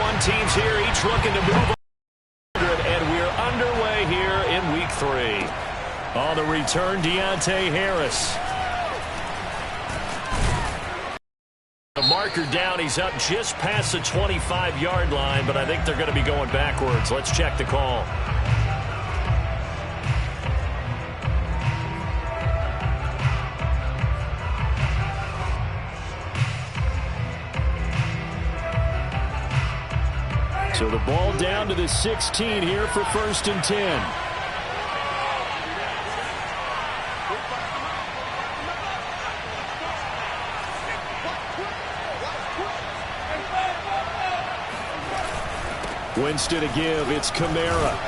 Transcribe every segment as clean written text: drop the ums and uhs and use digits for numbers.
1 teams here, each looking to move on. And we're underway here in Week 3. On the return, Deontay Harris. The marker down. He's up just past the 25-yard line, but I think they're going to be going backwards. Let's check the call. So the ball down to the 16 here for 1st and 10. Winston to give. It's Kamara.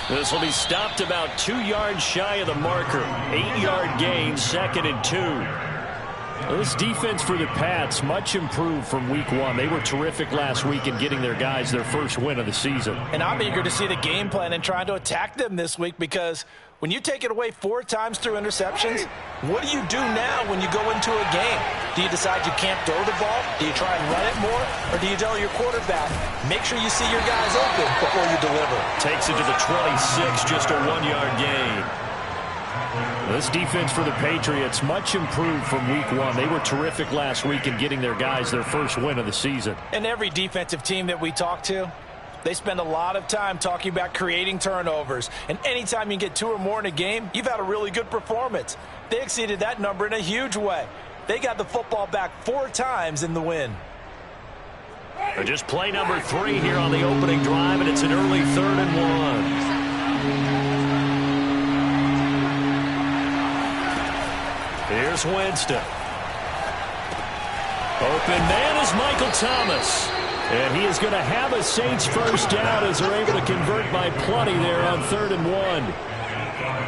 This will be stopped about 2 yards shy of the marker. 8-yard gain, 2nd and 2. This defense for the Pats, much improved from Week 1. They were terrific last week in getting their guys their first win of the season. And I'm eager to see the game plan and trying to attack them this week, because when you take it away 4 times through interceptions, what do you do now when you go into a game? Do you decide you can't throw the ball? Do you try and run it more? Or do you tell your quarterback, make sure you see your guys open before you deliver? Takes it to the 26, just a 1-yard gain. This defense for the Patriots, much improved from Week 1. They were terrific last week in getting their guys their first win of the season. And every defensive team that we talk to, they spend a lot of time talking about creating turnovers. And anytime you get 2 or more in a game, you've had a really good performance. They exceeded that number in a huge way. They got the football back 4 times in the win. Just play number 3 here on the opening drive, and it's an early 3rd and 1. Here's Winston. Open man is Michael Thomas. And he is going to have a Saints first down as they're able to convert by plenty there on 3rd and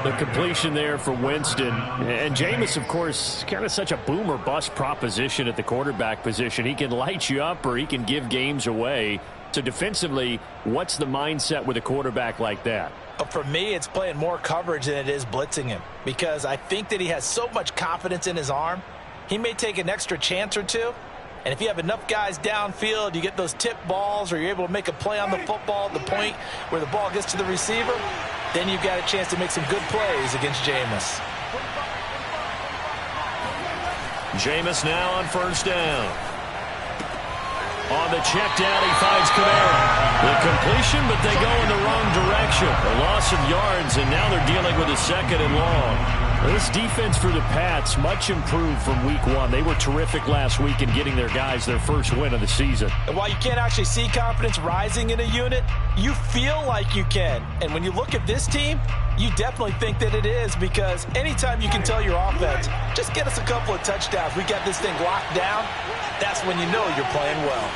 1. The completion there for Winston. And Jameis, of course, kind of such a boom or bust proposition at the quarterback position. He can light you up or he can give games away. So defensively, what's the mindset with a quarterback like that? For me, it's playing more coverage than it is blitzing him, because I think that he has so much confidence in his arm. He may take an extra chance or two, and if you have enough guys downfield, you get those tip balls, or you're able to make a play on the football at the point where the ball gets to the receiver, then you've got a chance to make some good plays against Jameis. Jameis now on 1st down. On the check down, he finds Kamara. The completion, but they go in the wrong direction. A loss of yards, and now they're dealing with a 2nd and long. This defense for the Pats, much improved from Week 1. They were terrific last week in getting their guys their first win of the season. And while you can't actually see confidence rising in a unit, you feel like you can. And when you look at this team, you definitely think that it is, because anytime you can tell your offense, just get us a couple of touchdowns, we got this thing locked down, that's when you know you're playing well.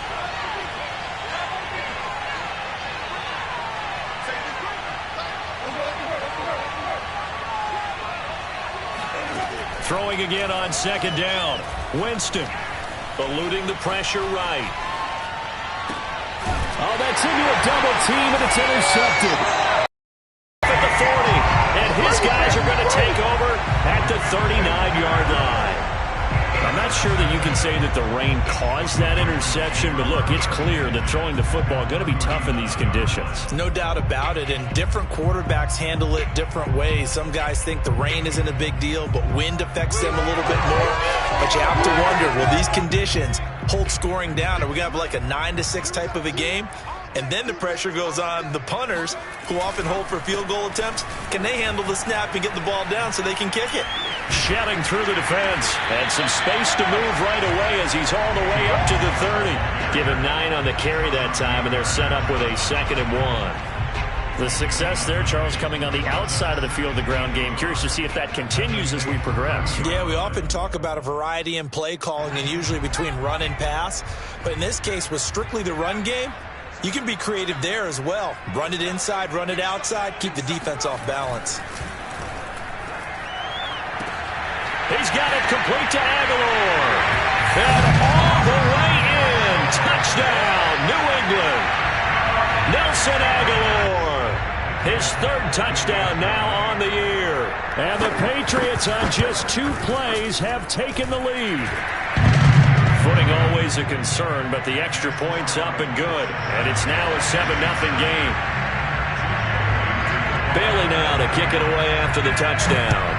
Throwing again on 2nd down. Winston eluding the pressure right. Oh, that's into a double team, and it's intercepted. At the 40, and his guys are going to take over at the 39-yard line. I'm not sure that you can say that the rain caused that interception, but look, it's clear that throwing the football going to be tough in these conditions. No doubt about it, and different quarterbacks handle it different ways. Some guys think the rain isn't a big deal, but wind affects them a little bit more. But you have to wonder, will these conditions hold scoring down? Are we going to have like a 9-6 type of a game? And then the pressure goes on the punters, who often hold for field goal attempts. Can they handle the snap and get the ball down so they can kick it? Shedding through the defense, and some space to move right away as he's all the way up to the 30. Give him 9 on the carry that time, and they're set up with a 2nd and 1. The success there, Charles, coming on the outside of the field, the ground game. Curious to see if that continues as we progress. Yeah, we often talk about a variety in play calling, and usually between run and pass. But in this case, with strictly the run game, you can be creative there as well. Run it inside, run it outside, keep the defense off balance. He's got it complete to Aguilar. And all the way in. Touchdown, New England. Nelson Aguilar. His 3rd touchdown now on the year. And the Patriots on just 2 plays have taken the lead. Footing always a concern, but the extra point's up and good. And it's now a 7-0 game. Bailey now to kick it away after the touchdown.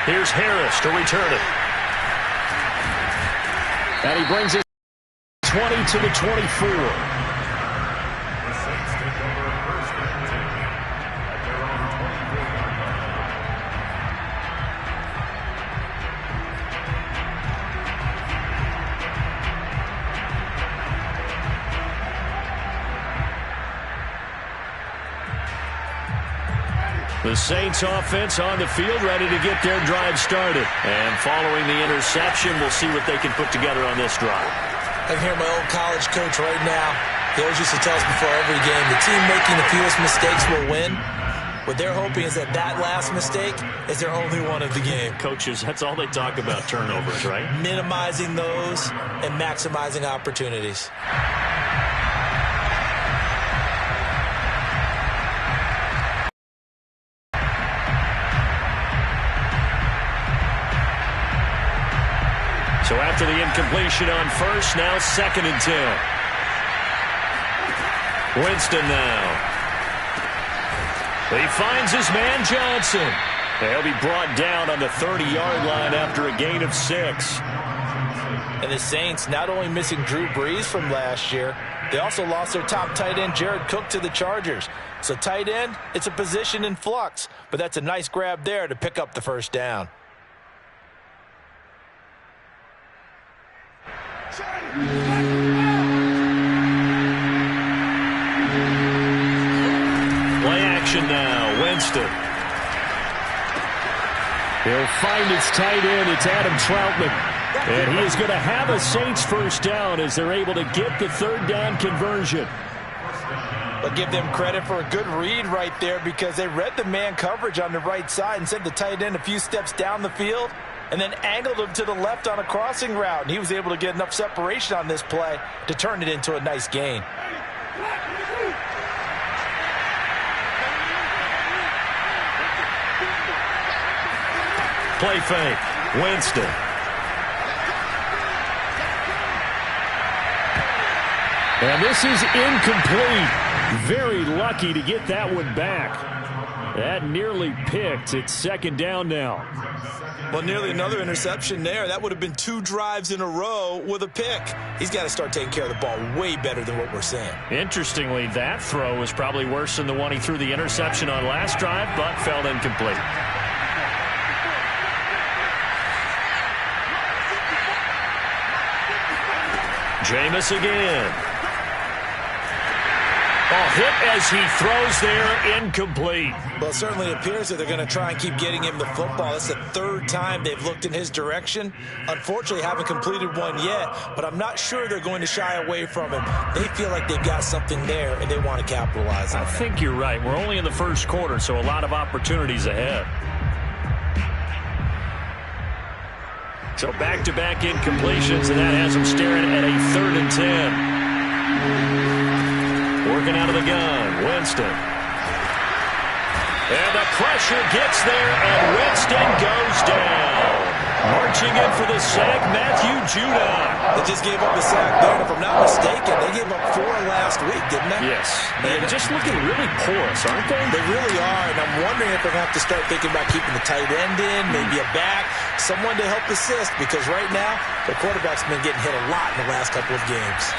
Here's Harris to return it. And he brings it 20 to the 24. The Saints offense on the field, ready to get their drive started. And following the interception, we'll see what they can put together on this drive. I can hear my old college coach right now. He always used to tell us before every game, the team making the fewest mistakes will win. What they're hoping is that that last mistake is their only one of the game. Coaches, that's all they talk about, turnovers, right? Minimizing those and maximizing opportunities. So after the incompletion on first, now 2nd and 10. Winston now. He finds his man Johnson. He'll be brought down on the 30-yard line after a gain of 6. And the Saints not only missing Drew Brees from last year, they also lost their top tight end Jared Cook to the Chargers. So tight end, it's a position in flux, but that's a nice grab there to pick up the first down. Play action now. Winston. He'll find his tight end. It's Adam Troutman. And he is going to have a Saints first down as they're able to get the 3rd down conversion. But give them credit for a good read right there because they read the man coverage on the right side and sent the tight end a few steps down the field and then angled him to the left on a crossing route. And he was able to get enough separation on this play to turn it into a nice gain. Play fake. Winston. And this is incomplete. Very lucky to get that one back. That nearly picked. It's 2nd down now. Well, nearly another interception there. That would have been 2 drives in a row with a pick. He's got to start taking care of the ball way better than what we're seeing. Interestingly, that throw was probably worse than the one he threw the interception on last drive, but fell incomplete. Jameis again. Hit as he throws there, incomplete. Well, it certainly appears that they're going to try and keep getting him the football. That's the 3rd time they've looked in his direction. Unfortunately, haven't completed one yet, but I'm not sure they're going to shy away from him. They feel like they've got something there, and they want to capitalize on it. I think you're right. We're only in the 1st quarter, so a lot of opportunities ahead. So back-to-back incompletions, and that has them staring at a 3rd and 10. Working out of the gun, Winston. And the pressure gets there, and Winston goes down. Marching in for the sack, Matthew Judon. They just gave up the sack there, and if I'm not mistaken, they gave up 4 last week, didn't they? Yes. They're just looking really porous, aren't they? They really are, and I'm wondering if they're going to have to start thinking about keeping the tight end in, maybe a back, someone to help assist, because right now, the quarterback's been getting hit a lot in the last couple of games.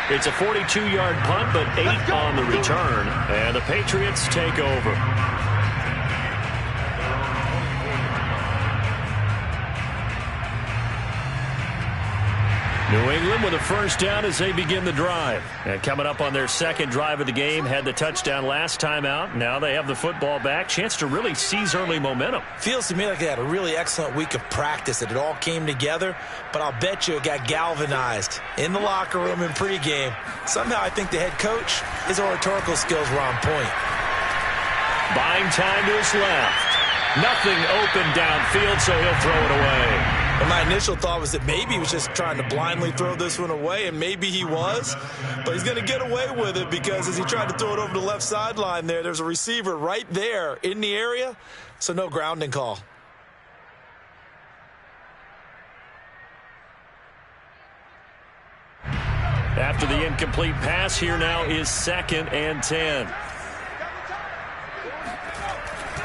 It's a 42-yard punt, but 8 on the return, and the Patriots take over. New England with a first down as they begin the drive. And coming up on their 2nd drive of the game, had the touchdown last time out. Now they have the football back. Chance to really seize early momentum. Feels to me like they had a really excellent week of practice, that it all came together. But I'll bet you it got galvanized in the locker room in pregame. Somehow I think the head coach, his oratorical skills were on point. Buying time to his left. Nothing open downfield, so he'll throw it away. And my initial thought was that maybe he was just trying to blindly throw this one away, and maybe he was. But he's going to get away with it because as he tried to throw it over the left sideline there's a receiver right there in the area, so no grounding call. After the incomplete pass, here now is 2nd and 10.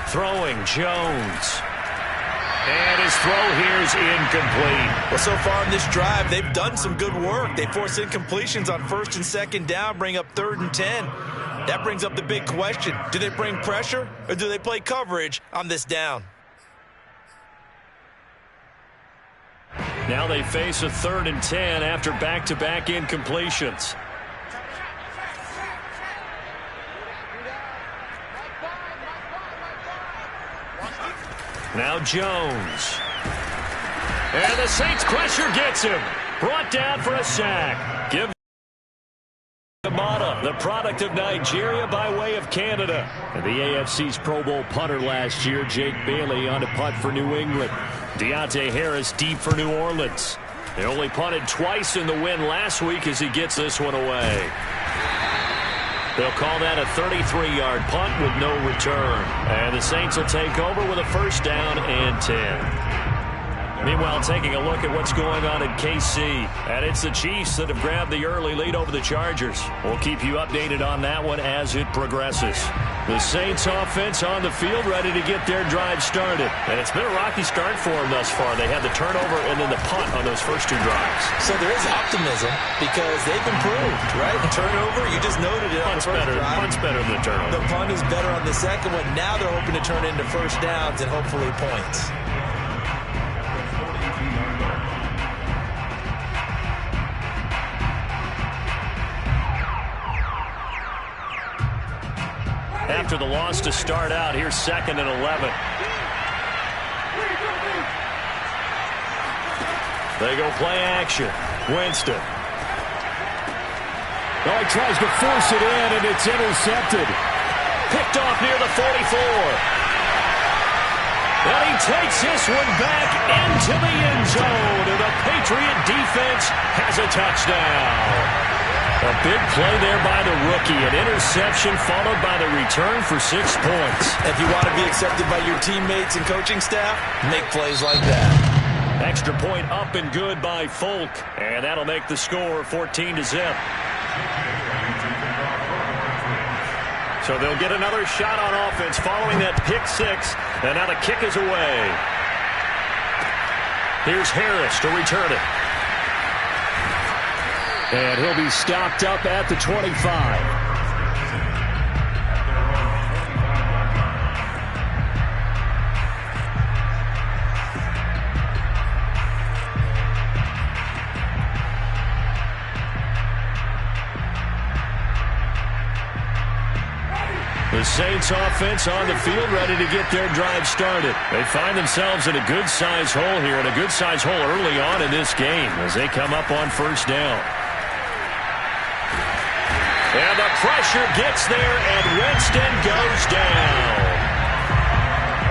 Throwing, Jones. And his throw here is incomplete. Well, so far in this drive, they've done some good work. They force incompletions on 1st and 2nd down, bring up 3rd and 10. That brings up the big question. Do they bring pressure or do they play coverage on this down? Now they face a 3rd and 10 after back-to-back incompletions. Now Jones. And the Saints pressure gets him. Brought down for a sack. Give Kamada, the product of Nigeria by way of Canada. And the AFC's Pro Bowl punter last year, Jake Bailey, on a punt for New England. Deontay Harris deep for New Orleans. They only punted twice in the win last week as he gets this one away. They'll call that a 33-yard punt with no return. And the Saints will take over with a 1st down and 10. Meanwhile, taking a look at what's going on in KC. And it's the Chiefs that have grabbed the early lead over the Chargers. We'll keep you updated on that one as it progresses. The Saints offense on the field ready to get their drive started. And it's been a rocky start for them thus far. They had the turnover and then the punt on those first 2 drives. So there is optimism because they've improved, right? Turnover, you just noted it on the first drive. Punt's better than the turnover. The punt is better on the second one. Now they're hoping to turn into 1st downs and hopefully points. After the loss to start out, here's 2nd and 11. They go play action. Winston. Oh, he tries to force it in, and it's intercepted. Picked off near the 44. And he takes this one back into the end zone, and the Patriot defense has a touchdown. A big play there by the rookie. An interception followed by the return for 6 points. If you want to be accepted by your teammates and coaching staff, make plays like that. Extra point up and good by Folk. And that'll make the score 14-0. So they'll get another shot on offense following that pick 6. And now the kick is away. Here's Harris to return it. And he'll be stopped up at the 25. The Saints offense on the field ready to get their drive started. They find themselves in a good-sized hole here, and a good-sized hole early on in this game as they come up on 1st down. And the pressure gets there, and Winston goes down.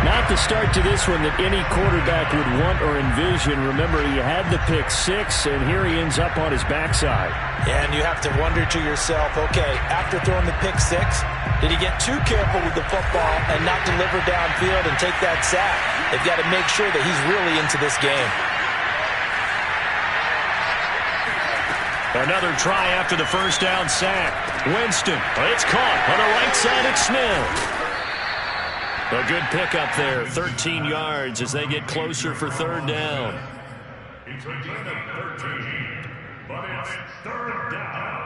Not the start to this one that any quarterback would want or envision. Remember, he had the pick 6, and here he ends up on his backside. And you have to wonder to yourself, okay, after throwing the pick 6, did he get too careful with the football and not deliver downfield and take that sack? They've got to make sure that he's really into this game. Another try after the 1st down sack. Winston, it's caught on the right side of Smith. A good pickup there, 13 yards as they get closer for 3rd down. It's a gain of 13, but it's 3rd down.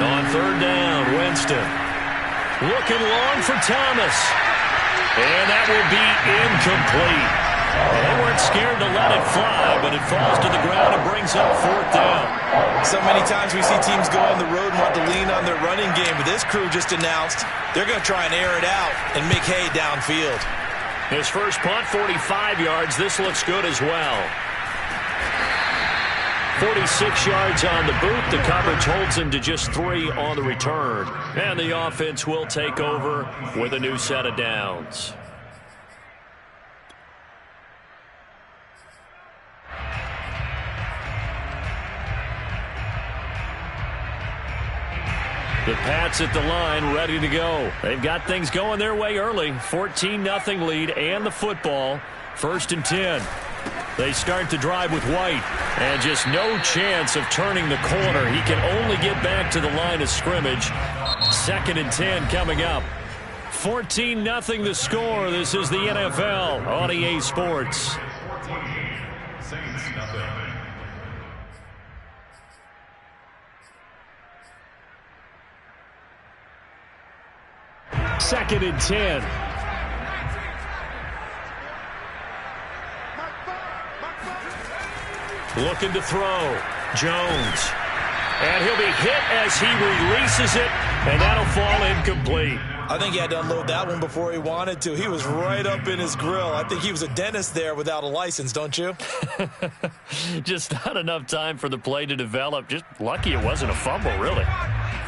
On 3rd down, Winston. Looking long for Thomas. And that will be incomplete. They weren't scared to let it fly, but it falls to the ground and brings up 4th down. So many times we see teams go on the road and want to lean on their running game, but this crew just announced they're going to try and air it out and make hay downfield. His first punt, 45 yards. This looks good as well. 46 yards on the boot. The coverage holds him to just 3 on the return. And the offense will take over with a new set of downs. The Pats at the line, ready to go. They've got things going their way early. 14-0 lead and the football. 1st and 10. They start the drive with White. And just no chance of turning the corner. He can only get back to the line of scrimmage. 2nd and 10 coming up. 14-0 the score. This is the NFL on EA Sports. Second and 10. Looking to throw. Jones. And he'll be hit as he releases it, and that'll fall incomplete. I think he had to unload that one before he wanted to. He was right up in his grill. I think he was a dentist there without a license, don't you? Just not enough time for the play to develop. Just lucky it wasn't a fumble, really.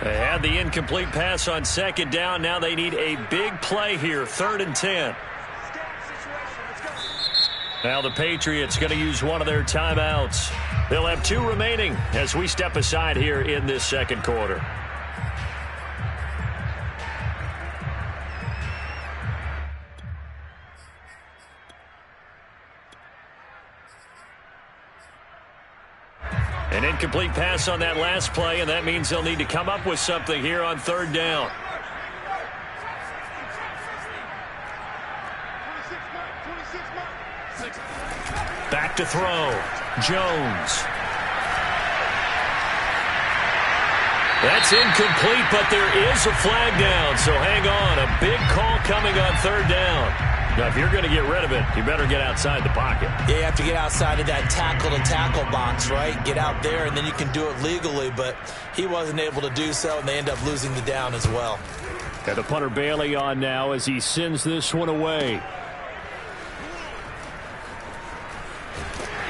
They had the incomplete pass on 2nd down. Now they need a big play here. 3rd and 10. Now the Patriots going to use one of their timeouts. They'll have 2 remaining as we step aside here in this 2nd quarter. An incomplete pass on that last play, and that means they'll need to come up with something here on 3rd down. Back to throw. Jones. That's incomplete, but there is a flag down, so hang on. A big call coming on 3rd down. Now, if you're going to get rid of it, you better get outside the pocket. Yeah, you have to get outside of that tackle-to-tackle box, right? Get out there, and then you can do it legally, but he wasn't able to do so, and they end up losing the down as well. Got the punter Bailey on now as he sends this one away.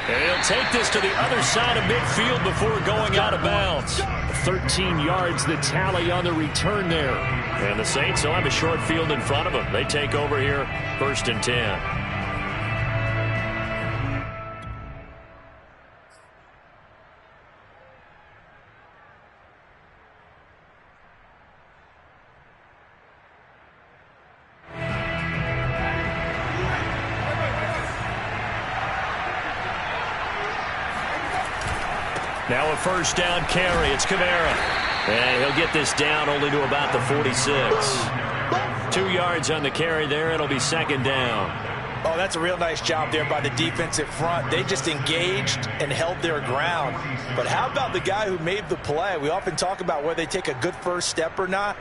And he'll take this to the other side of midfield before going out of bounds. 13 yards the tally on the return there. And the Saints will have a short field in front of them. They take over here, 1st and 10. Now a 1st down carry. It's Kamara. And he'll get this down only to about the 46. 2 yards on the carry there. It'll be 2nd down. Oh, that's a real nice job there by the defensive front. They just engaged and held their ground. But how about the guy who made the play? We often talk about whether they take a good first step or not.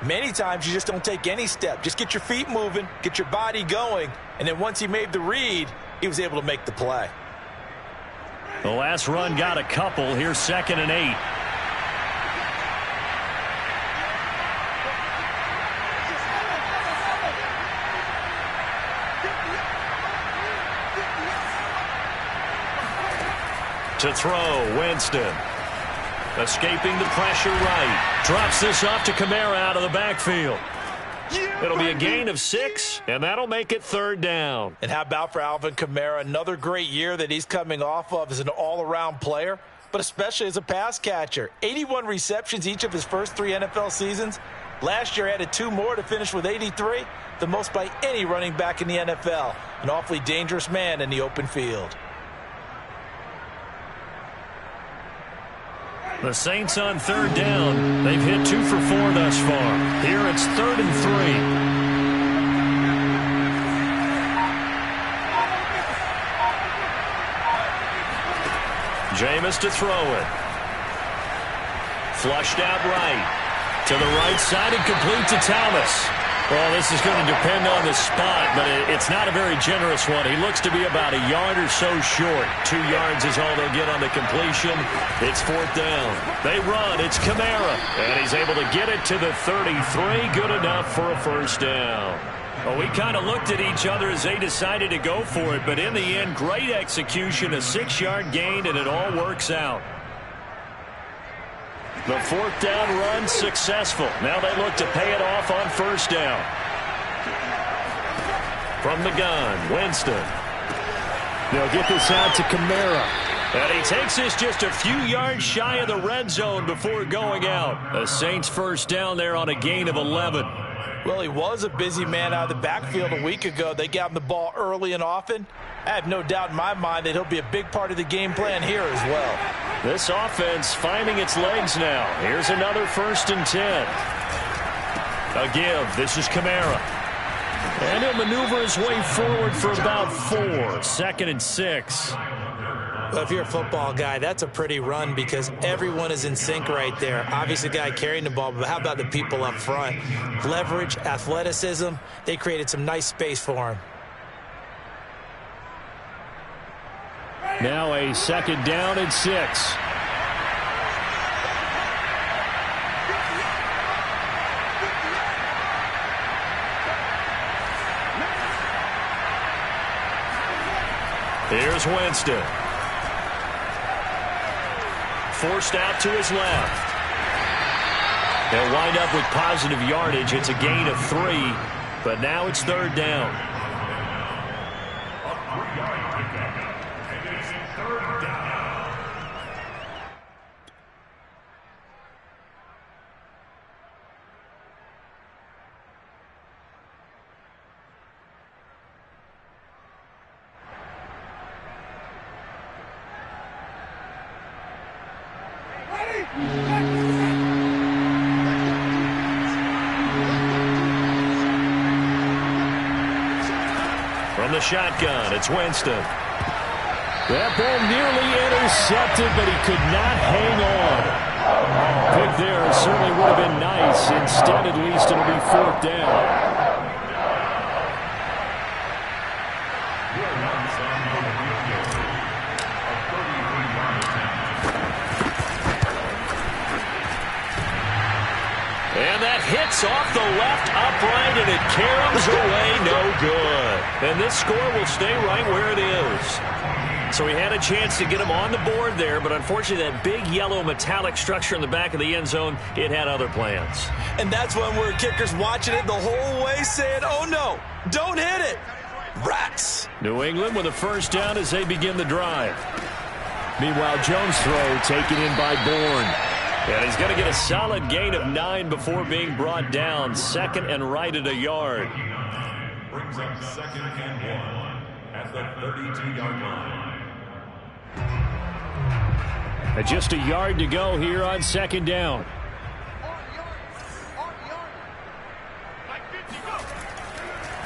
Many times you just don't take any step. Just get your feet moving, get your body going, and then once he made the read, he was able to make the play. The last run got a couple. Here's 2nd and 8. To throw, Winston. Escaping the pressure right. Drops this off to Kamara out of the backfield. It'll be a gain of 6, and that'll make it 3rd down. And how about for Alvin Kamara? Another great year that he's coming off of as an all-around player, but especially as a pass catcher. 81 receptions each of his first 3 NFL seasons. Last year added 2 more to finish with 83, the most by any running back in the NFL. An awfully dangerous man in the open field. The Saints on 3rd down. They've hit 2 for 4 thus far. Here it's 3rd and 3. Jameis to throw it. Flushed out right. To the right side and complete to Thomas. Well, this is going to depend on the spot, but it's not a very generous one. He looks to be about a yard or so short. 2 yards is all they'll get on the completion. It's 4th down. They run. It's Kamara. And he's able to get it to the 33. Good enough for a 1st down. Well, we kind of looked at each other as they decided to go for it, but in the end, great execution, a 6-yard gain, and it all works out. The 4th down run successful. Now they look to pay it off on 1st down. From the gun, Winston. They'll get this out to Kamara. And he takes this just a few yards shy of the red zone before going out. A Saints first down there on a gain of 11. Well, he was a busy man out of the backfield a week ago. They got him the ball early and often. I have no doubt in my mind that he'll be a big part of the game plan here as well. This offense finding its legs now. Here's another 1st and 10. A give. This is Kamara. And he'll maneuver his way forward for about 4. 2nd and 6. Well, if you're a football guy, that's a pretty run because everyone is in sync right there. Obviously, the guy carrying the ball, but how about the people up front? Leverage, athleticism, they created some nice space for him. Now a 2nd down and 6. Here's Winston. Forced out to his left. They'll wind up with positive yardage. It's a gain of 3, but now it's 3rd down. From the shotgun, it's Winston. That ball nearly intercepted, but he could not hang on. Pick there certainly would have been nice. Instead, at least, it'll be 4th down. And that hits off the left upright, and it caroms away, no good. And this score will stay right where it is. So he had a chance to get him on the board there, but unfortunately that big yellow metallic structure in the back of the end zone, it had other plans. And that's when we're kickers watching it the whole way saying, oh no, don't hit it. Rats. New England with a 1st down as they begin the drive. Meanwhile, Jones' throw taken in by Bourne. And he's going to get a solid gain of 9 before being brought down. 2nd and right at a yard. Brings up 2nd and 1 at the 32-yard line. And just a yard to go here on 2nd down.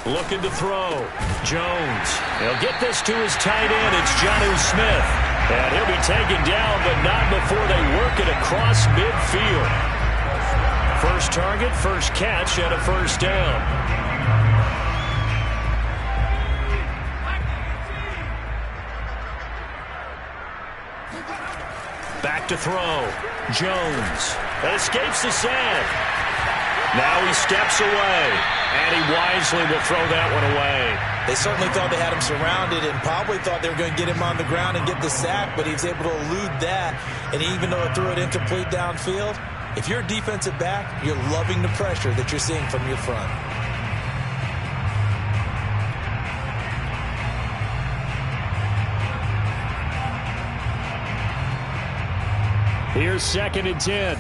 Looking to throw. Jones. He'll get this to his tight end. It's Jonnu Smith. And he'll be taken down, but not before they work it across midfield. First target, first catch, and a 1st down. Back to throw. Jones. That escapes the sack. Now he steps away, and he wisely will throw that one away. They certainly thought they had him surrounded and probably thought they were going to get him on the ground and get the sack, but he was able to elude that. And even though it threw it incomplete downfield, if you're a defensive back, you're loving the pressure that you're seeing from your front. Here's 2nd and 10.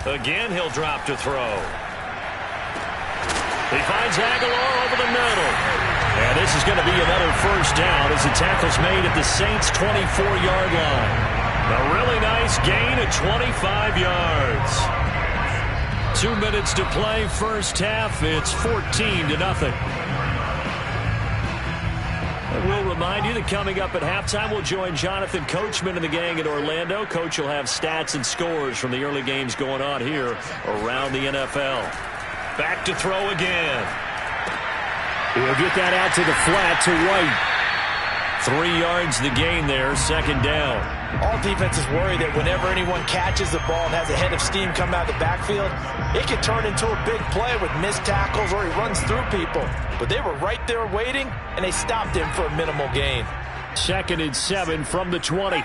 Again, he'll drop to throw. He finds Aguilar over the middle. And this is going to be another 1st down as the tackle's made at the Saints' 24-yard line. A really nice gain of 25 yards. 2 minutes to play, first half. It's 14-0. And we'll remind you that coming up at halftime, we'll join Jonathan Coachman and the gang in Orlando. Coach will have stats and scores from the early games going on here around the NFL. Back to throw again. He'll get that out to the flat to White. 3 yards the gain there, 2nd down. All defenses worry that whenever anyone catches the ball and has a head of steam come out of the backfield, it can turn into a big play with missed tackles or he runs through people. But they were right there waiting, and they stopped him for a minimal gain. 2nd and 7 from the 20.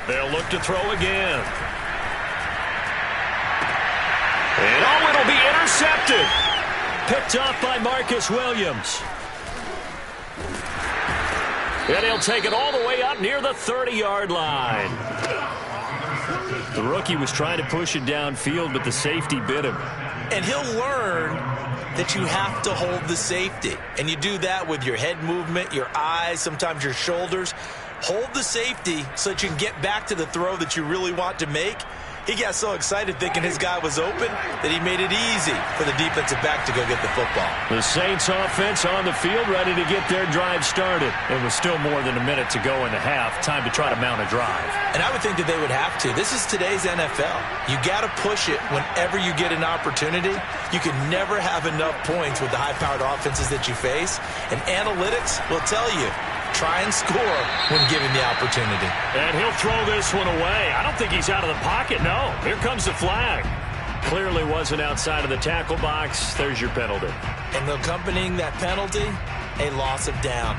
They'll look to throw again. And oh, it'll be intercepted. Picked off by Marcus Williams. And he'll take it all the way up near the 30-yard line. The rookie was trying to push it downfield, but the safety bit him. And he'll learn that you have to hold the safety. And you do that with your head movement, your eyes, sometimes your shoulders. Hold the safety so that you can get back to the throw that you really want to make. He got so excited thinking his guy was open that he made it easy for the defensive back to go get the football. The Saints offense on the field ready to get their drive started. It was still more than a minute to go in the half. Time to try to mount a drive. And I would think that they would have to. This is today's NFL. You got to push it whenever you get an opportunity. You can never have enough points with the high-powered offenses that you face. And analytics will tell you, try and score when given the opportunity. And he'll throw this one away. I don't think he's out of the pocket. No, here comes the flag. Clearly wasn't outside of the tackle box. There's your penalty. And accompanying that penalty, a loss of down.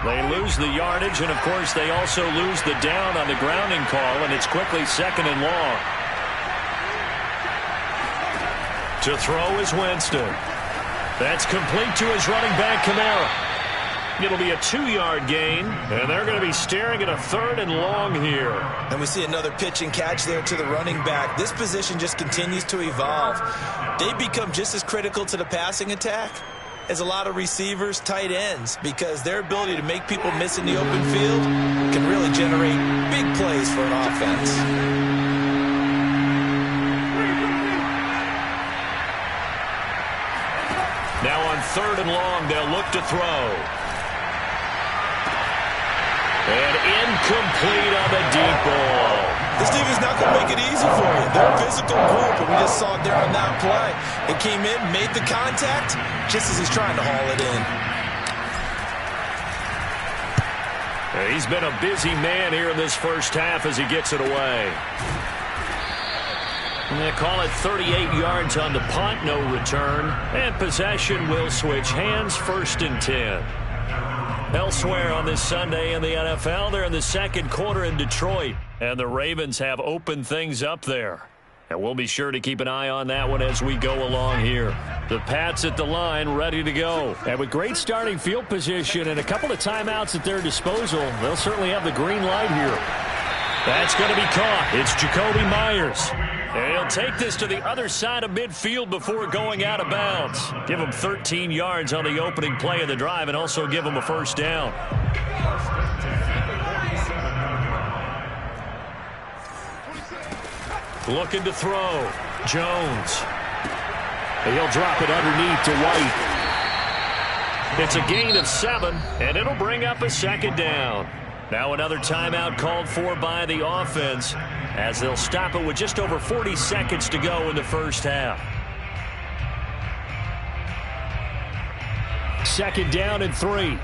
They lose the yardage, and of course they also lose the down on the grounding call, and it's quickly 2nd and long. To throw is Winston. That's complete to his running back, Kamara. It'll be a 2-yard gain, and they're going to be staring at a 3rd and long here. And we see another pitch and catch there to the running back. This position just continues to evolve. They become just as critical to the passing attack as a lot of receivers, tight ends, because their ability to make people miss in the open field can really generate big plays for an offense. Now on 3rd and long, they'll look to throw. And incomplete on the deep ball. This defense not going to make it easy for you. They're a physical group, and we just saw it there on that play. It came in, made the contact, just as he's trying to haul it in. He's been a busy man here in this first half as he gets it away. And they call it 38 yards on the punt, no return. And possession will switch hands, 1st and 10. Elsewhere on this Sunday in the NFL, they're in the 2nd quarter in Detroit. And the Ravens have opened things up there. And we'll be sure to keep an eye on that one as we go along here. The Pats at the line, ready to go. And with great starting field position and a couple of timeouts at their disposal, they'll certainly have the green light here. That's going to be caught. It's Jacoby Myers. And he'll take this to the other side of midfield before going out of bounds. Give him 13 yards on the opening play of the drive and also give him a 1st down. Looking to throw. Jones. And he'll drop it underneath to White. It's a gain of 7, and it'll bring up a 2nd down. Now another timeout called for by the offense as they'll stop it with just over 40 seconds to go in the first half. 2nd down and 3.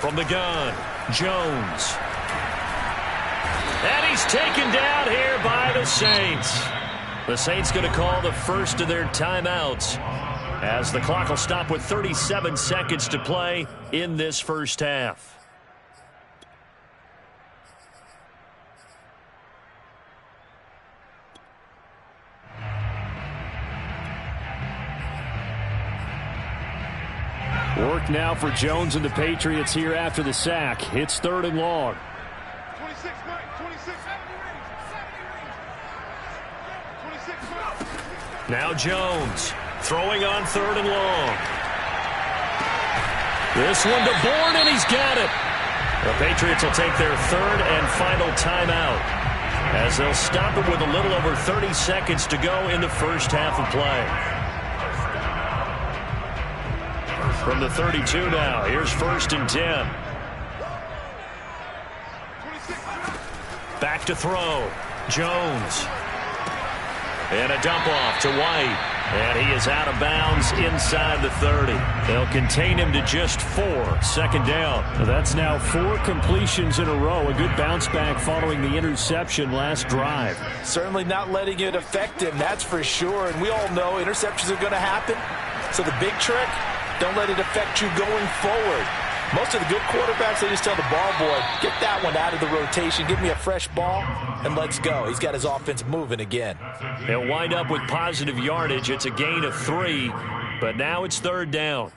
From the gun, Jones. And he's taken down here by the Saints. The Saints going to call the first of their timeouts as the clock will stop with 37 seconds to play in this first half. Work now for Jones and the Patriots here after the sack. It's 3rd and long. 26, Mike, 26. Now Jones throwing on 3rd and long. This one to Bourne, and he's got it. The Patriots will take their 3rd and final timeout as they'll stop it with a little over 30 seconds to go in the first half of play. From the 32 now, here's 1st and 10. Back to throw. Jones. And a dump off to White. And he is out of bounds inside the 30. They'll contain him to just 4. Second down. That's now 4 completions in a row. A good bounce back following the interception last drive. Certainly not letting it affect him, that's for sure. And we all know interceptions are going to happen. So the big trick, don't let it affect you going forward. Most of the good quarterbacks, they just tell the ball boy, get that one out of the rotation, give me a fresh ball, and let's go. He's got his offense moving again. They'll wind up with positive yardage. It's a gain of 3, but now it's third down.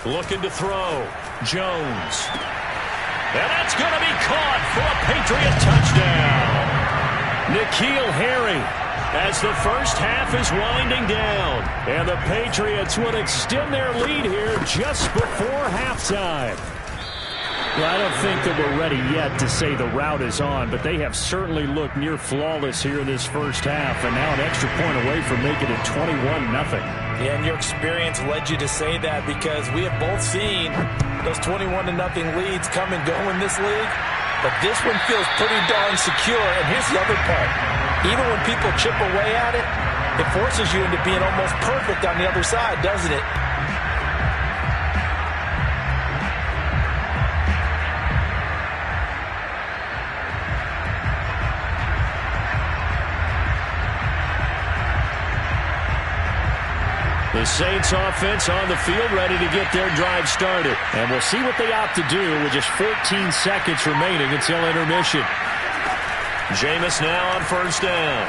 Looking to throw. Jones. And that's going to be caught for a Patriot touchdown. N'Keal Harry as the first half is winding down. And the Patriots would extend their lead here just before halftime. Well, I don't think that we're ready yet to say the route is on, but they have certainly looked near flawless here this first half, and now an extra point away from making it 21-0. Yeah, and your experience led you to say that because we have both seen those 21-0 leads come and go in this league, but this one feels pretty darn secure. And here's the other part. Even when people chip away at it, it forces you into being almost perfect on the other side, doesn't it? The Saints offense on the field ready to get their drive started. And we'll see what they opt to do with just 14 seconds remaining until intermission. Jameis now on first down.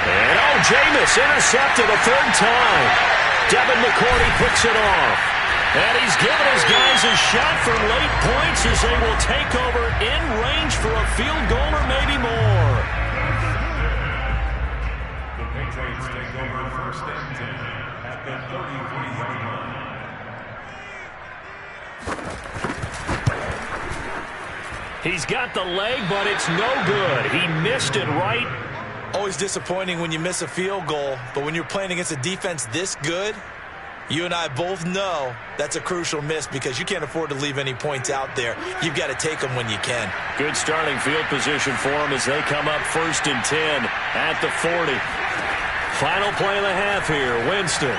And Jameis intercepted a third time. Devin McCourty picks it off. And he's given his guys a shot for late points as they will take over in range for a field goal or maybe more. Patriots take over first and 10 at the 33-yard line. He's got the leg, but it's no good. He missed it right. Always disappointing when you miss a field goal, but when you're playing against a defense this good, you and I both know that's a crucial miss because you can't afford to leave any points out there. You've got to take them when you can. Good starting field position for them as they come up first and 10 at the 40. Final play of the half here, Winston.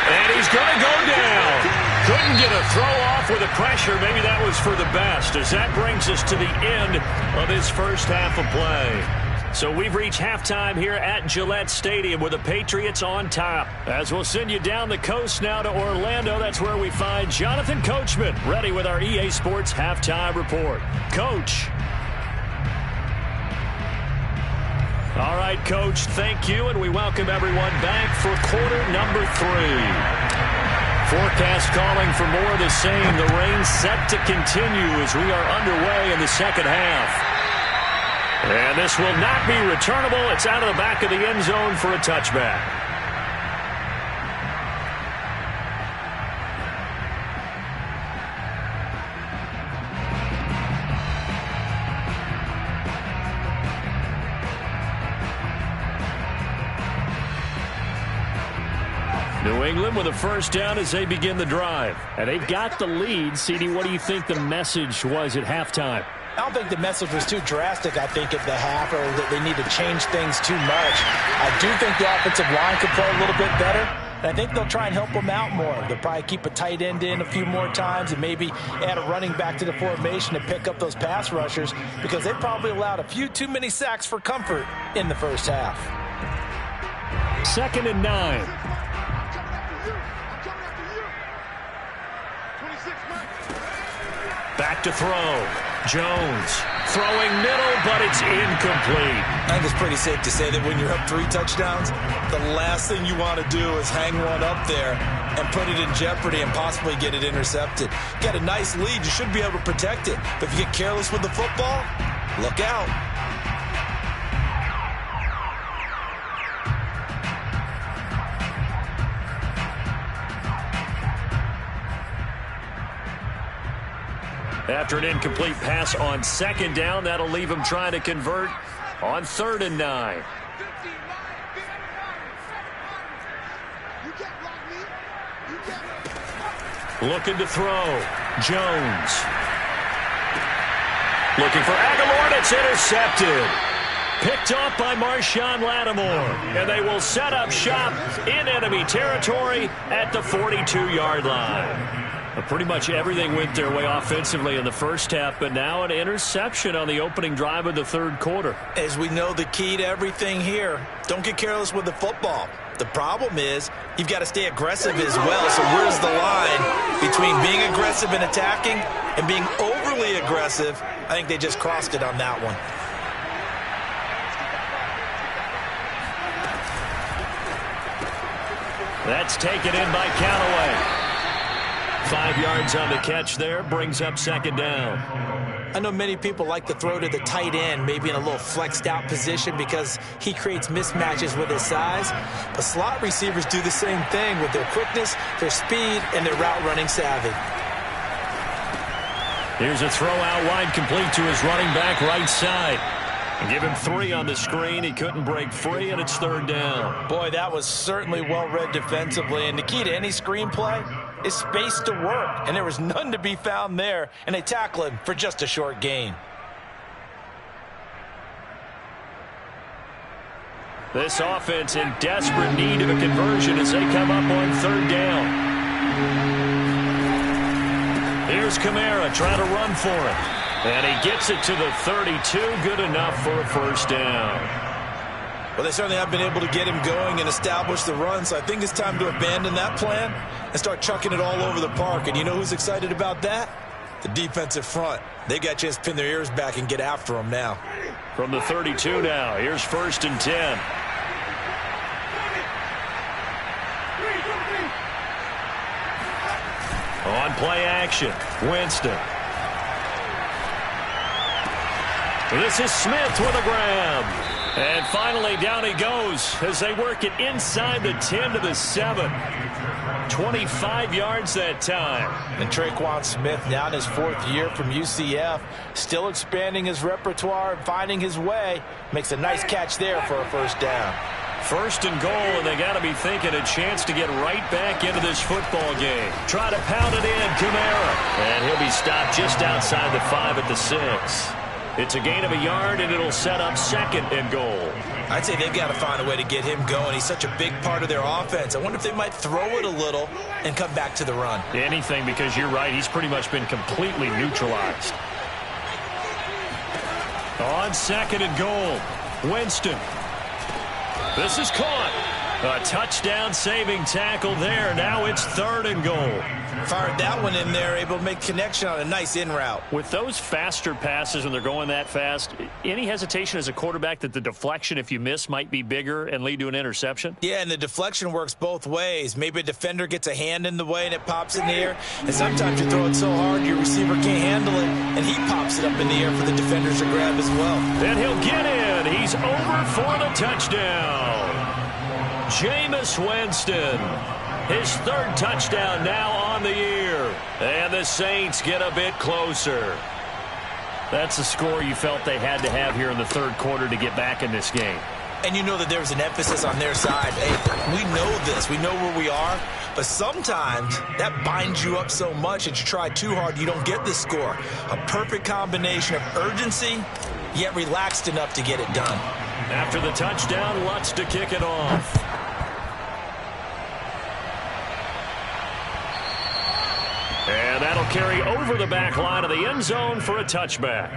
And he's going to go down. Couldn't get a throw off with the pressure. Maybe that was for the best as that brings us to the end of this first half of play. So we've reached halftime here at Gillette Stadium with the Patriots on top. As we'll send you down the coast now to Orlando, that's where we find Jonathan Coachman ready with our EA Sports Halftime Report. Coach. All right, Coach, thank you, and we welcome everyone back for quarter number 3. Forecast calling for more of the same. The rain set to continue as we are underway in the second half. And this will not be returnable. It's out of the back of the end zone for a touchback. New England with a first down as they begin the drive. And they've got the lead. CD, what do you think the message was at halftime? I don't think the message was too drastic, I think, at the half, or that they need to change things too much. I do think the offensive line could play a little bit better. And I think they'll try and help them out more. They'll probably keep a tight end in a few more times and maybe add a running back to the formation to pick up those pass rushers because they probably allowed a few too many sacks for comfort in the first half. 2nd and 9. Back to throw. Jones throwing middle, but it's incomplete. I think it's pretty safe to say that when you're up 3 touchdowns, the last thing you want to do is hang one up there and put it in jeopardy and possibly get it intercepted. Got a nice lead. You should be able to protect it. But if you get careless with the football, look out. After an incomplete pass on second down, that'll leave him trying to convert on 3rd and 9. Looking to throw. Jones. Looking for Aguilar, and it's intercepted. Picked off by Marshawn Lattimore. And they will set up shop in enemy territory at the 42-yard line. Pretty much everything went their way offensively in the first half, but now an interception on the opening drive of the 3rd quarter. As we know, the key to everything here, don't get careless with the football. The problem is you've got to stay aggressive as well. So where's the line between being aggressive and attacking and being overly aggressive? I think they just crossed it on that one. That's taken in by Callaway. 5 yards on the catch there, brings up 2nd down. I know many people like to throw to the tight end, maybe in a little flexed out position because he creates mismatches with his size. But slot receivers do the same thing with their quickness, their speed, and their route running savvy. Here's a throw out wide, complete to his running back right side. And give him 3 on the screen. He couldn't break free, and it's 3rd down. Boy, that was certainly well read defensively. And the key to any screenplay is space to work. And there was none to be found there. And they tackle him for just a short gain. This offense in desperate need of a conversion as they come up on 3rd down. Here's Kamara trying to run for it. And he gets it to the 32, good enough for a 1st down. Well, they certainly have been able to get him going and establish the run, so I think it's time to abandon that plan and start chucking it all over the park. And you know who's excited about that? The defensive front. They got a chance to pin their ears back and get after him now. From the 32 now, here's 1st and 10. On play action, Winston. This is Smith with a grab. And finally down he goes as they work it inside the 10 to the 7. 25 yards that time. And Traquan Smith now in his 4th year from UCF, still expanding his repertoire and finding his way. Makes a nice catch there for a 1st down. 1st and goal, and they got to be thinking a chance to get right back into this football game. Try to pound it in, Kamara. And he'll be stopped just outside the 5 at the 6. It's a gain of a yard, and it'll set up 2nd and goal. I'd say they've got to find a way to get him going. He's such a big part of their offense. I wonder if they might throw it a little and come back to the run. Anything, because you're right. He's pretty much been completely neutralized. On 2nd and goal, Winston. This is caught. A touchdown saving tackle there. Now it's 3rd and goal. Fired that one in there, able to make connection on a nice in route. With those faster passes when they're going that fast, any hesitation as a quarterback that the deflection, if you miss, might be bigger and lead to an interception? Yeah, and the deflection works both ways. Maybe a defender gets a hand in the way and it pops in the air. And sometimes you throw it so hard your receiver can't handle it, and he pops it up in the air for the defenders to grab as well. And he'll get in. He's over for the touchdown. Jameis Winston. His 3rd touchdown now on the year. And the Saints get a bit closer. That's the score you felt they had to have here in the 3rd quarter to get back in this game. And you know that there's an emphasis on their side. Hey, we know this. We know where we are. But sometimes that binds you up so much that you try too hard, you don't get the score. A perfect combination of urgency, yet relaxed enough to get it done. After the touchdown, Lutz to kick it off. And that'll carry over the back line of the end zone for a touchback.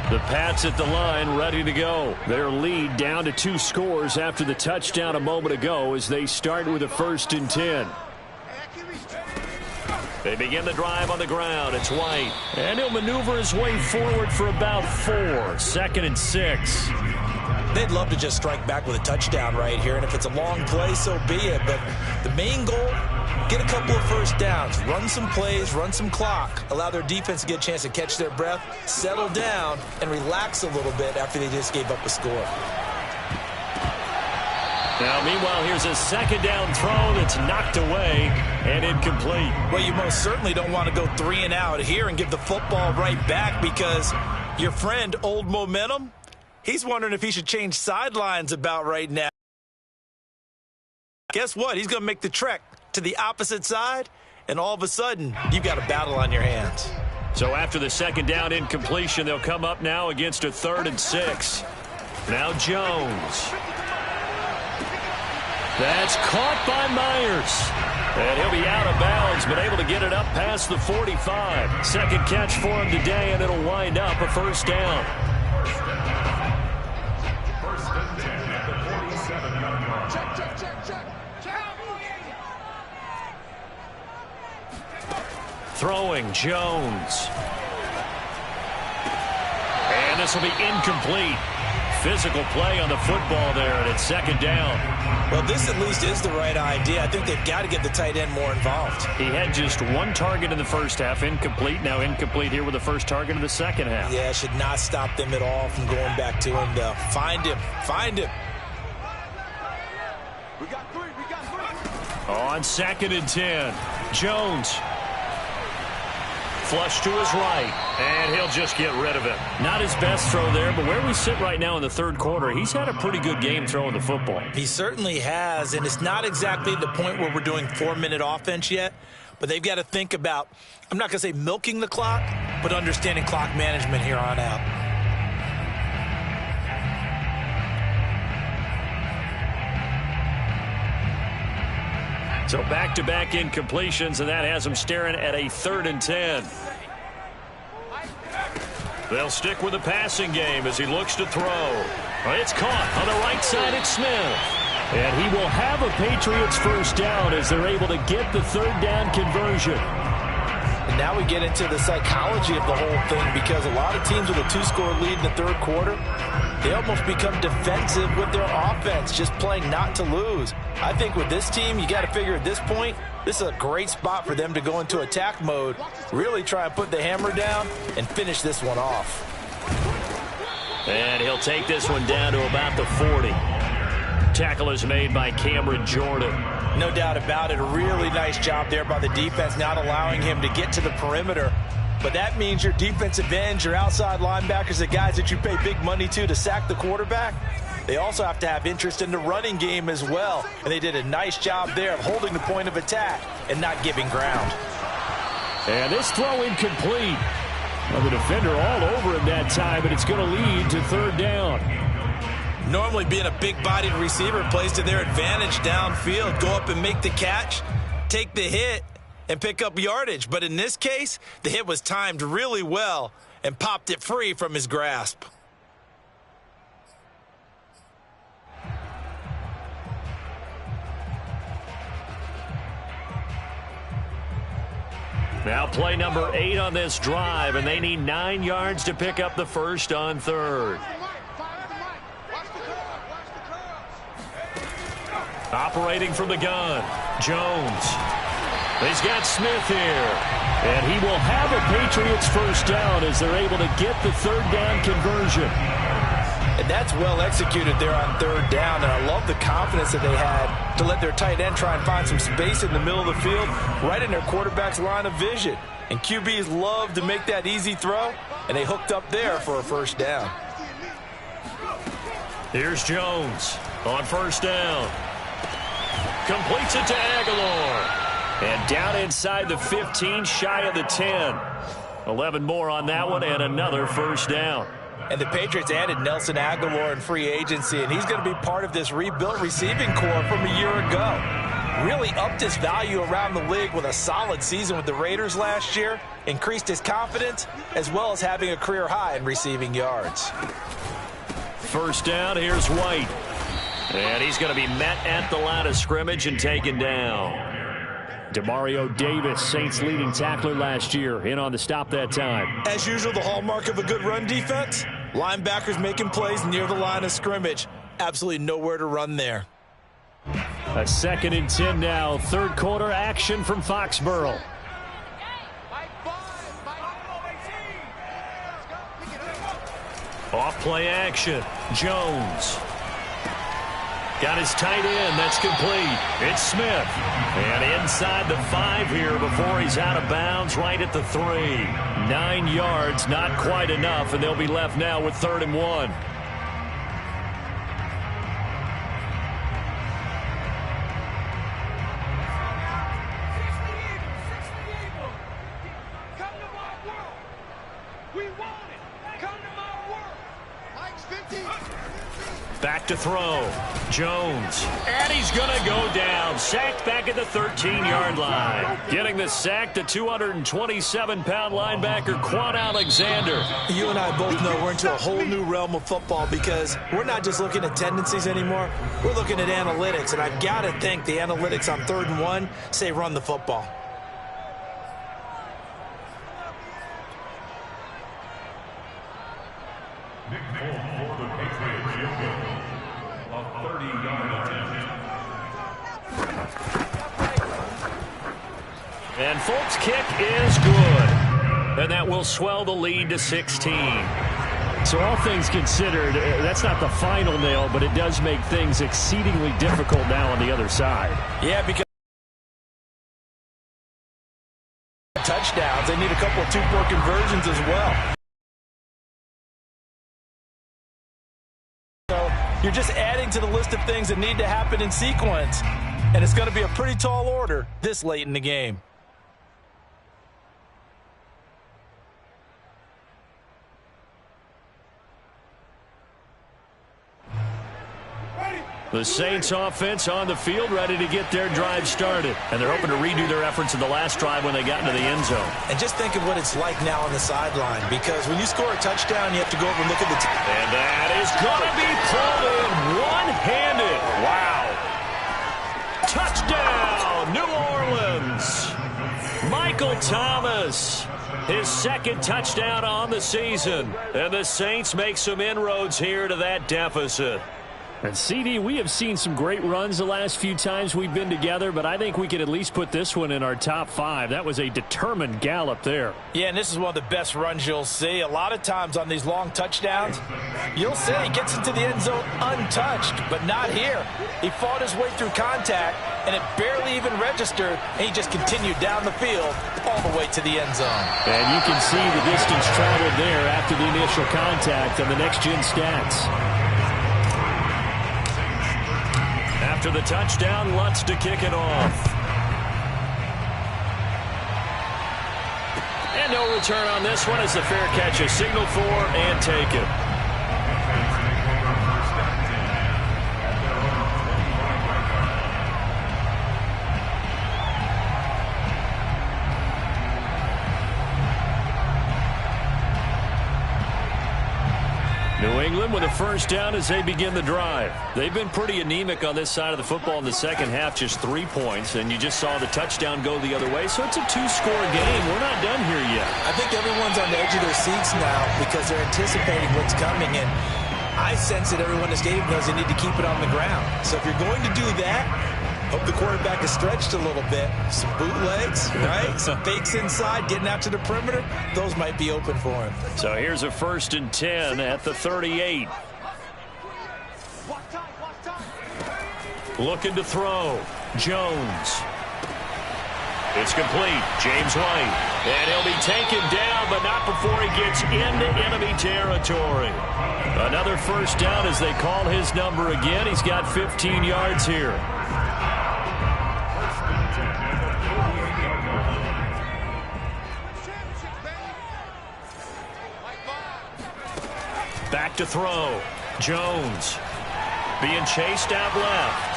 The Pats at the line, ready to go. Their lead down to 2 scores after the touchdown a moment ago as they start with a 1st and 10. They begin the drive on the ground. It's White. And he'll maneuver his way forward for about 4. 2nd and 6. They'd love to just strike back with a touchdown right here, and if it's a long play, so be it. But the main goal, get a couple of first downs, run some plays, run some clock, allow their defense to get a chance to catch their breath, settle down, and relax a little bit after they just gave up a score. Now, meanwhile, here's a second down throw that's knocked away and incomplete. Well, you most certainly don't want to go 3 and out here and give the football right back, because your friend, Old Momentum, he's wondering if he should change sidelines about right now. Guess what? He's going to make the trek to the opposite side, and all of a sudden, you've got a battle on your hands. So after the second down incompletion, they'll come up now against a 3rd and 6. Now Jones. That's caught by Myers. And he'll be out of bounds, but able to get it up past the 45. Second catch for him today, and it'll wind up a first down. First and 10 at the 47-yard line. Check. Throwing Jones. And this will be incomplete. Physical play on the football there, and it's second down. Well, this at least is the right idea. I think they've got to get the tight end more involved. He had just 1 target in the first half, incomplete. Now incomplete here with the first target of the second half. Yeah, it should not stop them at all from going back to him, though. Find him. We got three. On 2nd and 10, Jones. Flush to his right, and he'll just get rid of it. Not his best throw there, but where we sit right now in the third quarter, he's had a pretty good game throwing the football. He certainly has, and it's not exactly the point where we're doing 4-minute offense yet, but they've got to think about, I'm not going to say milking the clock, but understanding clock management here on out. So back-to-back incompletions, and that has him staring at a 3rd and 10. They'll stick with the passing game as he looks to throw. It's caught on the right side. It's Smith. And he will have a Patriots first down as they're able to get the 3rd down conversion. And now we get into the psychology of the whole thing, because a lot of teams with a 2-score lead in the third quarter, they almost become defensive with their offense, just playing not to lose. I think with this team, you got to figure at this point, this is a great spot for them to go into attack mode, really try and put the hammer down and finish this one off. And he'll take this one down to about the 40. Tackle is made by Cameron Jordan. No doubt about it. A really nice job there by the defense, not allowing him to get to the perimeter. But that means your defensive ends, your outside linebackers, the guys that you pay big money to sack the quarterback, they also have to have interest in the running game as well. And they did a nice job there of holding the point of attack and not giving ground. And this throw incomplete. Well, the defender all over him that time, but it's going to lead to 3rd down. Normally being a big-bodied receiver plays to their advantage downfield. Go up and make the catch, take the hit, and pick up yardage. But in this case, the hit was timed really well and popped it free from his grasp. Now play number 8 on this drive, and they need 9 yards to pick up the first on 3rd. Operating from the gun, Jones. He's got Smith here. And he will have a Patriots first down as they're able to get the 3rd down conversion. And that's well executed there on 3rd down. And I love the confidence that they had to let their tight end try and find some space in the middle of the field, right in their quarterback's line of vision. And QBs love to make that easy throw, and they hooked up there for a first down. Here's Jones on first down. Completes it to Aguilar. And down inside the 15, shy of the 10. 11 more on that one, and another first down. And the Patriots added Nelson Aguilar in free agency, and he's going to be part of this rebuilt receiving corps from a year ago. Really upped his value around the league with a solid season with the Raiders last year, increased his confidence, as well as having a career high in receiving yards. First down, here's White. And he's going to be met at the line of scrimmage and taken down. Demario Davis, Saints leading tackler last year, in on the stop that time. As usual, the hallmark of a good run defense, Linebackers making plays near the line of scrimmage. Absolutely nowhere to run there. A 2nd and 10 now. Third quarter action from Foxborough. Off play action. Jones. Got his tight end. That's complete. It's Smith. And inside the 5 here before he's out of bounds right at the 3. 9 yards, not quite enough, and they'll be left now with 3rd and 1. Back to throw. Jones. And he's going to go down. Sacked back at the 13-yard line. Getting the sack, the 227-pound linebacker, Quan Alexander. You and I both know we're into a whole new realm of football because we're not just looking at tendencies anymore. We're looking at analytics, and I've got to think the analytics on 3rd and 1 say run the football. For the Patriots, a 30-yard attempt. And Folk's kick is good. And that will swell the lead to 16. So all things considered, that's not the final nail, but it does make things exceedingly difficult now on the other side. Yeah, because touchdowns, they need a couple of 2-point conversions as well. So you're just adding to the list of things that need to happen in sequence. And it's going to be a pretty tall order this late in the game. The Saints offense on the field, ready to get their drive started. And they're hoping to redo their efforts in the last drive when they got into the end zone. And just think of what it's like now on the sideline, because when you score a touchdown, you have to go over and look at the and that is going to be pulled in one-handed. Wow. Touchdown, New Orleans. Michael Thomas, his 2nd touchdown on the season. And the Saints make some inroads here to that deficit. And CD, we have seen some great runs the last few times we've been together, but I think we can at least put this one in our top 5. That was a determined gallop there. Yeah, and this is one of the best runs you'll see. A lot of times on these long touchdowns, you'll see he gets into the end zone untouched, but not here. He fought his way through contact, and it barely even registered, and he just continued down the field all the way to the end zone. And you can see the distance traveled there after the initial contact on the next-gen stats. After the touchdown, Lutz to kick it off. And no return on this one as the fair catch is signaled for and taken. New England with a first down as they begin the drive. They've been pretty anemic on this side of the football in the second half, just 3 points, and you just saw the touchdown go the other way, so it's a 2-score game. We're not done here yet. I think everyone's on the edge of their seats now because they're anticipating what's coming, and I sense that everyone in this game knows they need to keep it on the ground. So if you're going to do that, hope the quarterback is stretched a little bit. Some bootlegs, right? Some fakes inside, getting out to the perimeter. Those might be open for him. So here's a 1st and 10 at the 38. Looking to throw. Jones. It's complete. James White. And he'll be taken down, but not before he gets into enemy territory. Another first down as they call his number again. He's got 15 yards here. Back to throw. Jones being chased out left.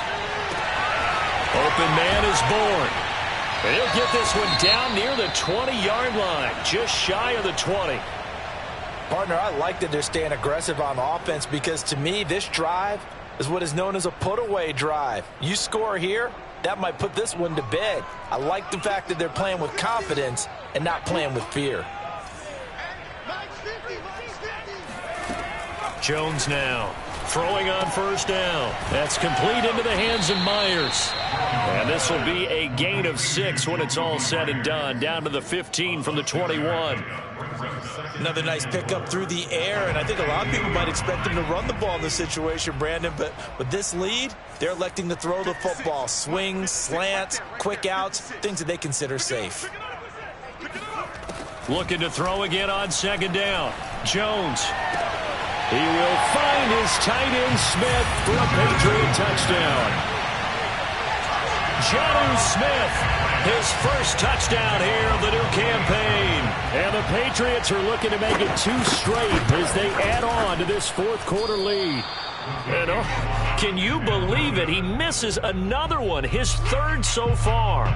Open man is born. And he'll get this one down near the 20-yard line, just shy of the 20. Partner, I like that they're staying aggressive on offense because to me this drive is what is known as a put-away drive. You score here, that might put this one to bed. I like the fact that they're playing with confidence and not playing with fear. Jones now throwing on first down. That's complete into the hands of Myers. And this will be a gain of 6 when it's all said and done. Down to the 15 from the 21. Another nice pickup through the air, and I think a lot of people might expect them to run the ball in this situation, Brandon, but with this lead, they're electing to throw the football. Swings, slants, quick outs, things that they consider safe. Looking to throw again on second down. Jones. He will find his tight end Smith for a Patriot touchdown. Jonnu Smith, his first touchdown here of the new campaign. And the Patriots are looking to make it 2 straight as they add on to this fourth quarter lead. And can you believe it? He misses another one, his 3rd so far.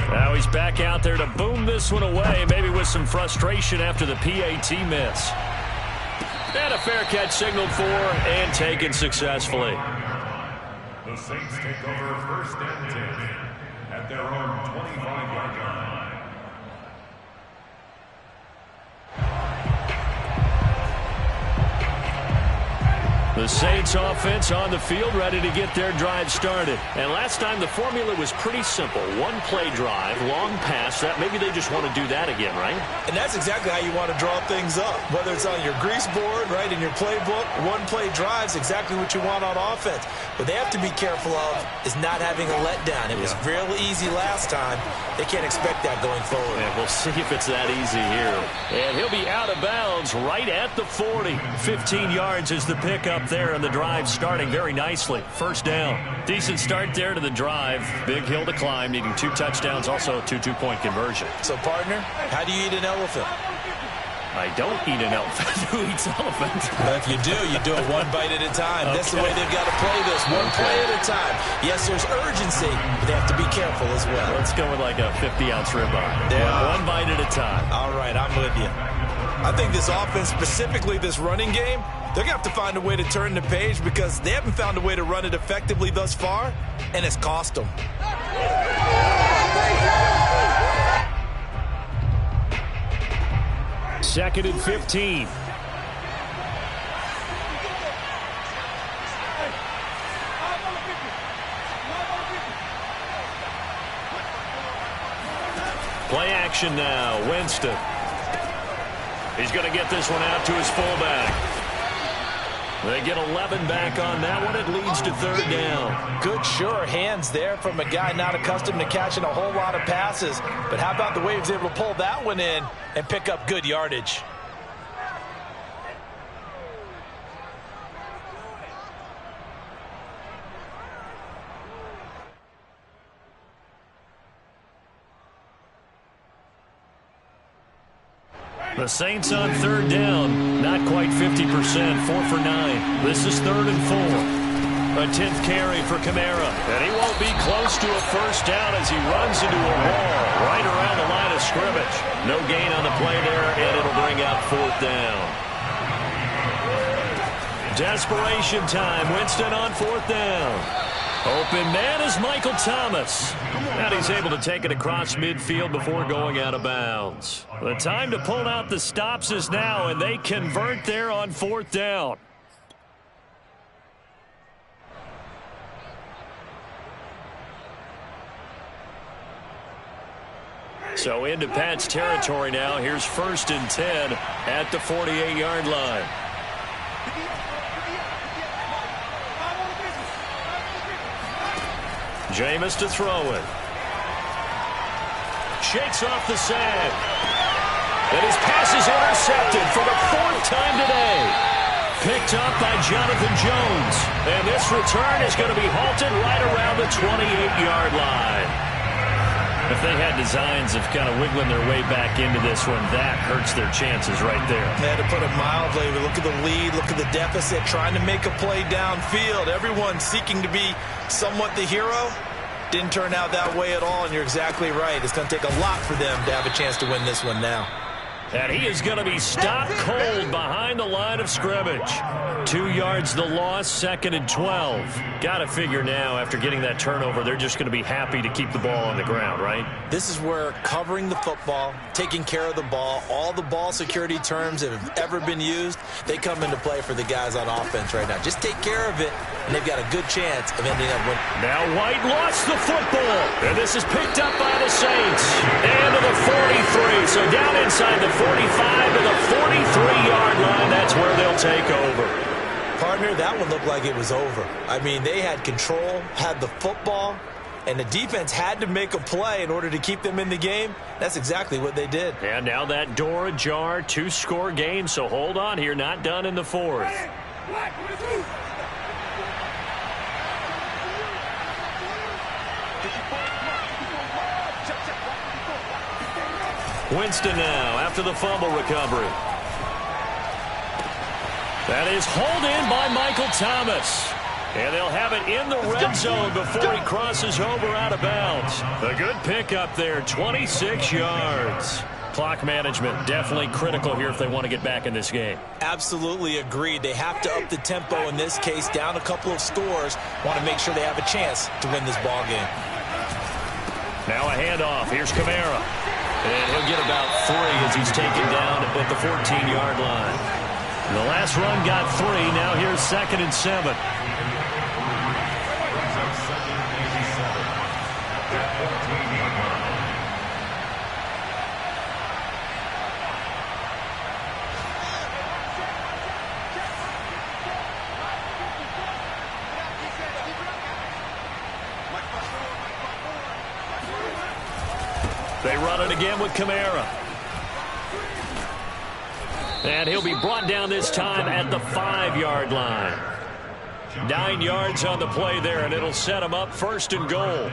Now he's back out there to boom this one away, maybe with some frustration after the PAT miss. And a fair catch signaled for and taken successfully. The Saints take over first and 10 at their own 25-yard line. The Saints offense on the field, ready to get their drive started. And last time the formula was pretty simple. 1-play drive, long pass. That maybe they just want to do that again, right? And that's exactly how you want to draw things up. Whether it's on your grease board, right, in your playbook, 1-play drives exactly what you want on offense. What they have to be careful of is not having a letdown. It was real easy last time. They can't expect that going forward. And we'll see if it's that easy here. And he'll be out of bounds right at the 40. 15 yards is the pickup there, and the drive starting very nicely. First down. Decent start there to the drive. Big hill to climb, needing 2 touchdowns, also a 2-2-point conversion. So, partner, how do you eat an elephant? I don't eat an elephant. Who eats elephant? Well, if you do it 1 bite at a time. Okay. That's the way they've got to play this. 1 play at a time. Yes, there's urgency, but they have to be careful as well. Let's go with like a 50-ounce ribeye. Yeah. 1 bite at a time. All right, I'm with you. I think this offense, specifically this running game, they're going to have to find a way to turn the page because they haven't found a way to run it effectively thus far, and it's cost them. Second and 15. Play action now. Winston. He's going to get this one out to his fullback. They get 11 back on that one. It leads to 3rd down. Good, sure hands there from a guy not accustomed to catching a whole lot of passes. But how about the way he was able to pull that one in and pick up good yardage? The Saints on 3rd down, not quite 50%, 4 for 9. This is 3rd and 4. A 10th carry for Kamara, and he won't be close to a first down as he runs into a wall right around the line of scrimmage. No gain on the play there, and it'll bring out 4th down. Desperation time. Winston on 4th down. Open man is Michael Thomas. And he's able to take it across midfield before going out of bounds. The time to pull out the stops is now, and they convert there on 4th down. So into Pat's territory now. Here's 1st and 10 at the 48-yard line. Jameis to throw it. Shakes off the sand. And his pass is intercepted for the 4th time today. Picked up by Jonathan Jones. And this return is going to be halted right around the 28-yard line. If they had designs of kind of wiggling their way back into this one, that hurts their chances right there. They had to put it mildly. Look at the lead, look at the deficit, trying to make a play downfield. Everyone seeking to be somewhat the hero. Didn't turn out that way at all, and you're exactly right. It's going to take a lot for them to have a chance to win this one now. And he is going to be stopped cold behind the line of scrimmage. 2 yards the loss, 2nd and 12. Got to figure now, after getting that turnover, they're just going to be happy to keep the ball on the ground, right? This is where covering the football, taking care of the ball, all the ball security terms that have ever been used, they come into play for the guys on offense right now. Just take care of it, and they've got a good chance of ending up winning. Now White lost the football, and this is picked up by the Saints. And to the 43, so down inside the 45 to the 43-yard line. That's where they'll take over. Partner, that one looked like it was over. I mean, they had control, had the football, and the defense had to make a play in order to keep them in the game. That's exactly what they did. And now that door ajar, 2-score game, so hold on here, not done in the 4th. Winston now after the fumble recovery. That is hauled in by Michael Thomas. And they'll have it in the red zone before he crosses over out of bounds. A good pickup there, 26 yards. Clock management definitely critical here if they want to get back in this game. Absolutely agreed. They have to up the tempo in this case, down a couple of scores. Want to make sure they have a chance to win this ball game. Now a handoff. Here's Kamara. And he'll get about 3 as he's taken down at the 14-yard line. The last run got 3. Now here's 2nd and 7. They run it again with Kamara. And he'll be brought down this time at the 5-yard line. 9 yards on the play there, and it'll set him up 1st and goal.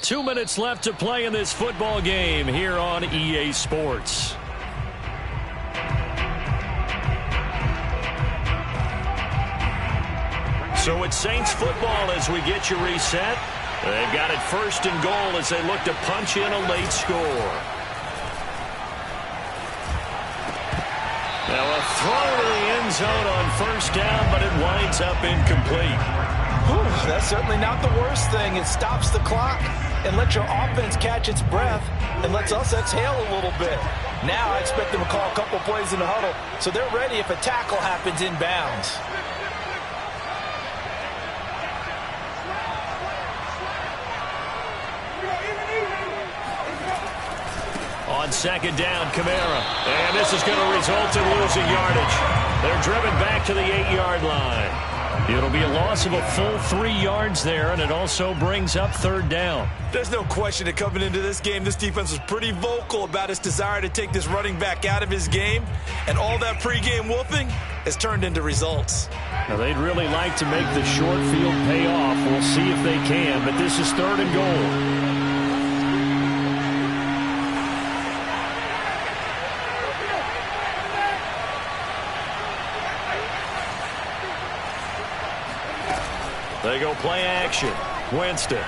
2 minutes left to play in this football game here on EA Sports. So it's Saints football as we get you reset. They've got it 1st and goal as they look to punch in a late score. Now a throw to the end zone on 1st down, but it winds up incomplete. Whew, that's certainly not the worst thing. It stops the clock and lets your offense catch its breath and lets us exhale a little bit. Now I expect them to call a couple plays in the huddle so they're ready if a tackle happens inbounds. On 2nd down, Kamara. And this is going to result in losing yardage. They're driven back to the 8-yard line. It'll be a loss of a full 3 yards there, and it also brings up 3rd down. There's no question that coming into this game, this defense was pretty vocal about its desire to take this running back out of his game. And all that pregame whooping has turned into results. Now, they'd really like to make the short field pay off. We'll see if they can, but this is 3rd and goal. They go play action. Winston.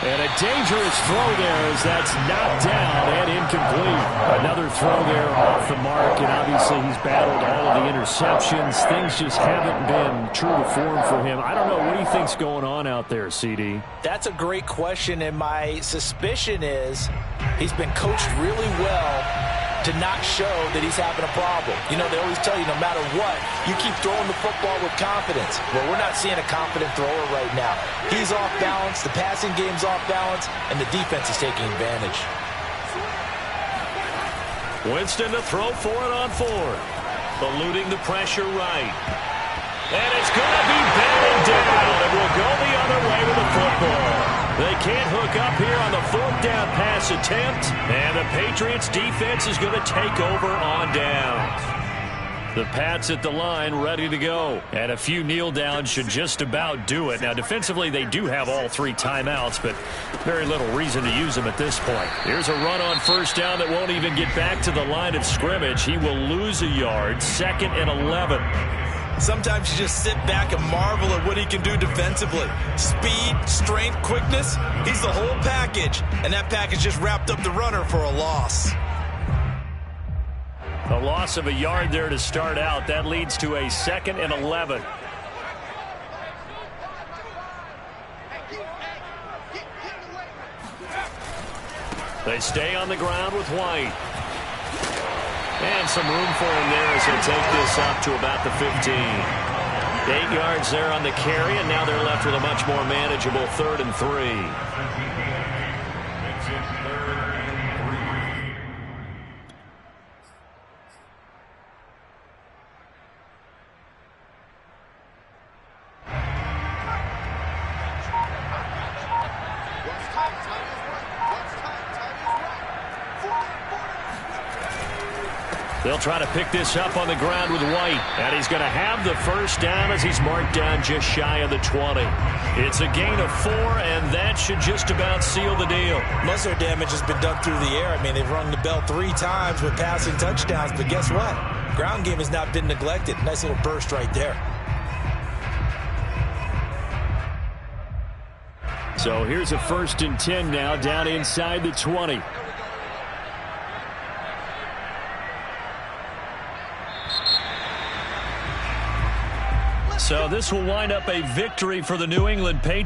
And a dangerous throw there as that's knocked down and incomplete. Another throw there off the mark, and obviously he's battled all of the interceptions. Things just haven't been true to form for him. I don't know. What do you think's going on out there, CD? That's a great question, and my suspicion is he's been coached really well to not show that he's having a problem. You know, they always tell you no matter what, you keep throwing the football with confidence. Well, we're not seeing a confident thrower right now. He's off balance, the passing game's off balance, and the defense is taking advantage. Winston to throw for it on 4th. Eluding the pressure right. And it's going to be batted down, and will go the other way with the football. They can't hook up here on the 4th down pass attempt, and the Patriots defense is going to take over on downs. The Pats at the line ready to go, and a few kneel downs should just about do it. Now defensively they do have all 3 timeouts, but very little reason to use them at this point. Here's a run on 1st down that won't even get back to the line of scrimmage. He will lose a yard. 2nd and 11. Sometimes you just sit back and marvel at what he can do defensively. Speed, strength, quickness, he's the whole package. And that package just wrapped up the runner for a loss. A loss of a yard there to start out. That leads to a 2nd and 11. They stay on the ground with White. And some room for him there as he'll take this up to about the 15. 8 yards there on the carry, and now they're left with a much more manageable 3rd and 3. They'll try to pick this up on the ground with White. And he's going to have the first down as he's marked down just shy of the 20. It's a gain of 4, and that should just about seal the deal. Most of their damage has been done through the air. I mean, they've rung the bell 3 times with passing touchdowns. But guess what? Ground game has not been neglected. Nice little burst right there. So here's a 1st and 10 now down inside the 20. So this will wind up a victory for the New England Patriots.